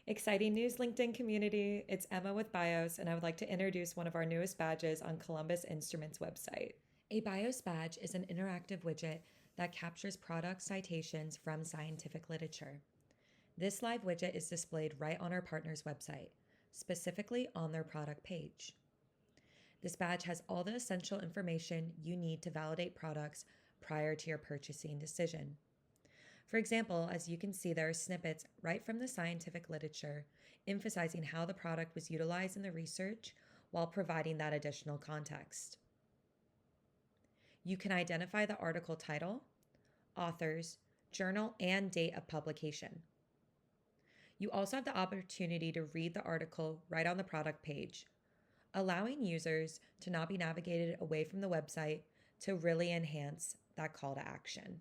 Exciting news, LinkedIn community. It's Emma with Bioz, and I would like to introduce one of our newest badges on Columbus Instruments website. A Bioz badge is an interactive widget that captures product citations from scientific literature. This live widget is displayed right on our partner's website, specifically on their product page. This badge has all the essential information you need to validate products prior to your purchasing decision. For example, as you can see, there are snippets right from the scientific literature emphasizing how the product was utilized in the research while providing that additional context. You can identify the article title, authors, journal, and date of publication. You also have the opportunity to read the article right on the product page, allowing users to not be navigated away from the website to really enhance that call to action.